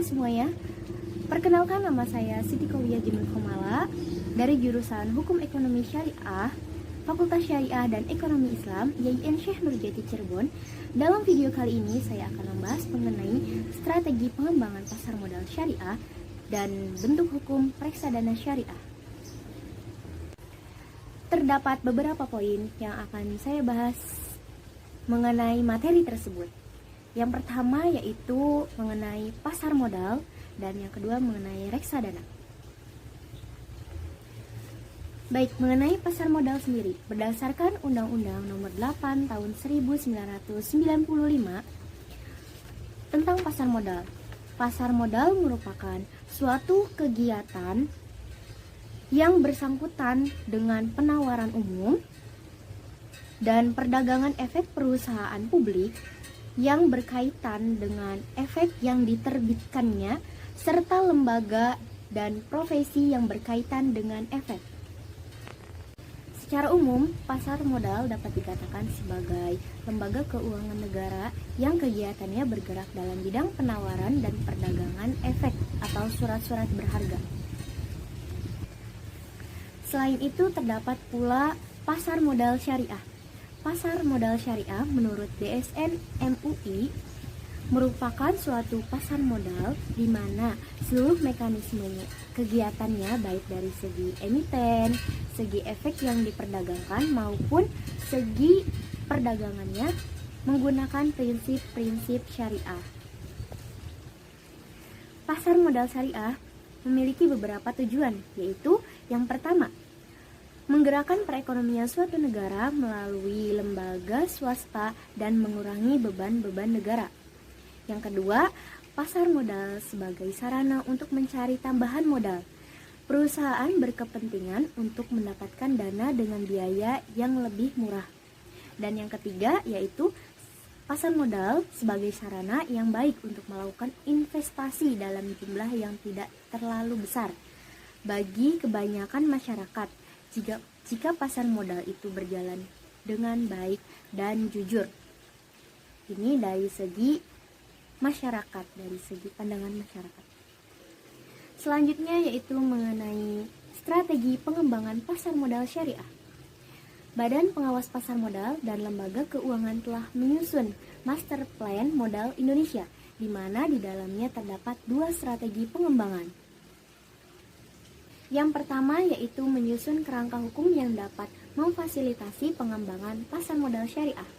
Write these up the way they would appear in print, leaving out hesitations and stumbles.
Halo semuanya, perkenalkan nama saya Siti Kowia Jemil Komala dari jurusan Hukum Ekonomi Syariah, Fakultas Syariah dan Ekonomi Islam, YIN Syekh Nurjati Cirebon. Dalam video kali ini saya akan membahas mengenai strategi pengembangan pasar modal syariah dan bentuk hukum reksadana syariah. Terdapat beberapa poin yang akan saya bahas mengenai materi tersebut. Yang pertama yaitu mengenai pasar modal dan yang kedua mengenai reksadana. Baik, mengenai pasar modal sendiri, berdasarkan Undang-Undang Nomor 8 Tahun 1995 tentang pasar modal. Pasar modal merupakan suatu kegiatan yang bersangkutan dengan penawaran umum dan perdagangan efek perusahaan publik yang berkaitan dengan efek yang diterbitkannya serta lembaga dan profesi yang berkaitan dengan efek. Secara umum, pasar modal dapat dikatakan sebagai lembaga keuangan negara yang kegiatannya bergerak dalam bidang penawaran dan perdagangan efek atau surat-surat berharga. Selain itu, terdapat pula pasar modal syariah. Pasar modal syariah menurut DSN MUI merupakan suatu pasar modal di mana seluruh mekanisme kegiatannya baik dari segi emiten, segi efek yang diperdagangkan maupun segi perdagangannya menggunakan prinsip-prinsip syariah. Pasar modal syariah memiliki beberapa tujuan, yaitu yang pertama, menggerakkan perekonomian suatu negara melalui lembaga swasta dan mengurangi beban-beban negara. Yang kedua, pasar modal sebagai sarana untuk mencari tambahan modal. Perusahaan berkepentingan untuk mendapatkan dana dengan biaya yang lebih murah. Dan yang ketiga, yaitu pasar modal sebagai sarana yang baik untuk melakukan investasi dalam jumlah yang tidak terlalu besar bagi kebanyakan masyarakat. Jika pasar modal itu berjalan dengan baik dan jujur. Ini dari segi masyarakat, dari segi pandangan masyarakat. Selanjutnya yaitu mengenai strategi pengembangan pasar modal syariah. Badan Pengawas Pasar Modal dan Lembaga Keuangan telah menyusun Master Plan Modal Indonesia, di mana di dalamnya terdapat dua strategi pengembangan. Yang pertama yaitu menyusun kerangka hukum yang dapat memfasilitasi pengembangan pasar modal syariah.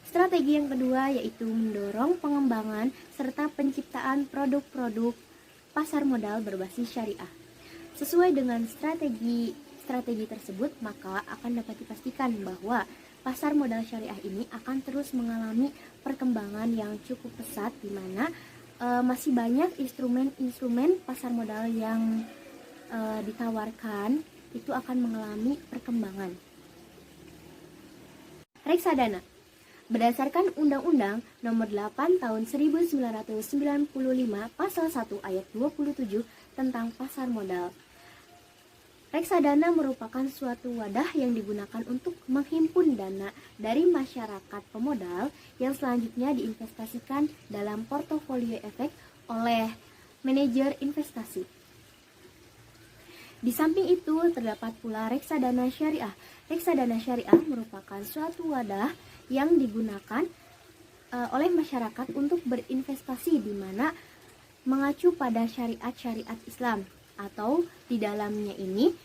Strategi yang kedua yaitu mendorong pengembangan serta penciptaan produk-produk pasar modal berbasis syariah. Sesuai dengan strategi tersebut, maka akan dapat dipastikan bahwa pasar modal syariah ini akan terus mengalami perkembangan yang cukup pesat, di mana masih banyak instrumen-instrumen pasar modal yang ditawarkan itu akan mengalami perkembangan. Reksadana. Berdasarkan Undang-Undang Nomor 8 Tahun 1995 Pasal 1 Ayat 27 tentang pasar modal. Reksadana merupakan suatu wadah yang digunakan untuk menghimpun dana dari masyarakat pemodal yang selanjutnya diinvestasikan dalam portofolio efek oleh manajer investasi. Di samping itu, terdapat pula reksadana syariah. Reksadana syariah merupakan suatu wadah yang digunakan oleh masyarakat untuk berinvestasi, di mana mengacu pada syariat-syariat Islam, atau di dalamnya ini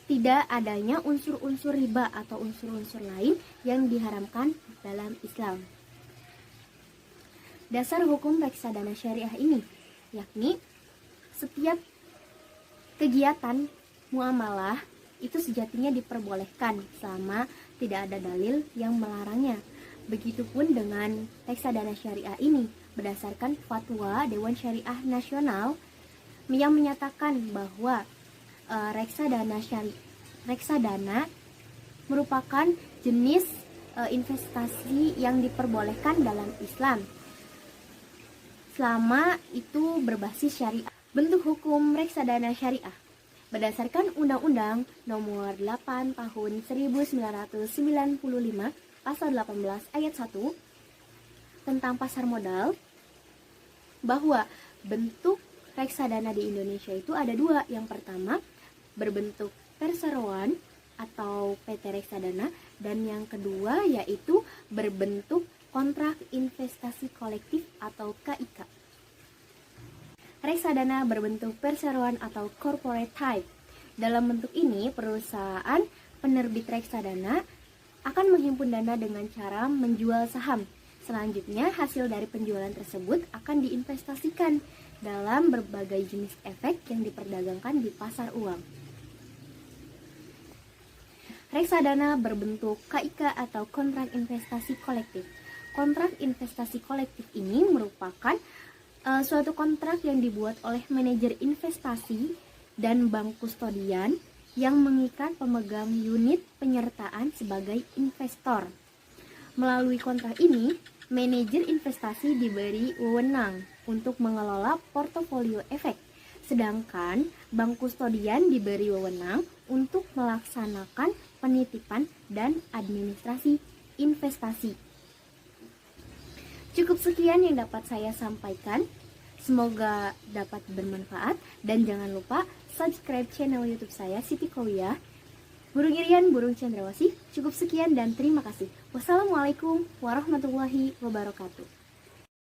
tidak adanya unsur-unsur riba atau unsur-unsur lain yang diharamkan dalam Islam. Dasar hukum reksadana syariah ini, yakni setiap kegiatan muamalah itu sejatinya diperbolehkan selama tidak ada dalil yang melarangnya. Begitupun dengan reksadana syariah ini, berdasarkan fatwa Dewan Syariah Nasional yang menyatakan bahwa reksadana merupakan jenis investasi yang diperbolehkan dalam Islam selama itu berbasis syariah. Bentuk hukum reksadana syariah. Berdasarkan Undang-Undang Nomor 8 Tahun 1995 Pasal 18 Ayat 1 tentang pasar modal, bahwa bentuk reksadana di Indonesia itu ada dua. Yang pertama berbentuk perseroan atau PT Reksadana, dan yang kedua yaitu berbentuk kontrak investasi kolektif atau KIK. Reksadana berbentuk perseroan atau corporate type. Dalam bentuk ini, perusahaan penerbit reksadana akan menghimpun dana dengan cara menjual saham. Selanjutnya, hasil dari penjualan tersebut akan diinvestasikan dalam berbagai jenis efek yang diperdagangkan di pasar uang. Reksadana berbentuk KIK atau kontrak investasi kolektif. Kontrak investasi kolektif ini merupakan suatu kontrak yang dibuat oleh manajer investasi dan bank kustodian yang mengikat pemegang unit penyertaan sebagai investor. Melalui kontrak ini, manajer investasi diberi wewenang untuk mengelola portofolio efek, sedangkan bank kustodian diberi wewenang untuk melaksanakan penitipan dan administrasi investasi. Cukup sekian yang dapat saya sampaikan. Semoga dapat bermanfaat, dan jangan lupa subscribe channel YouTube saya, Siti Qawiyah. Burung Irian, Burung Cendrawasih. Cukup sekian dan terima kasih. Wassalamualaikum warahmatullahi wabarakatuh.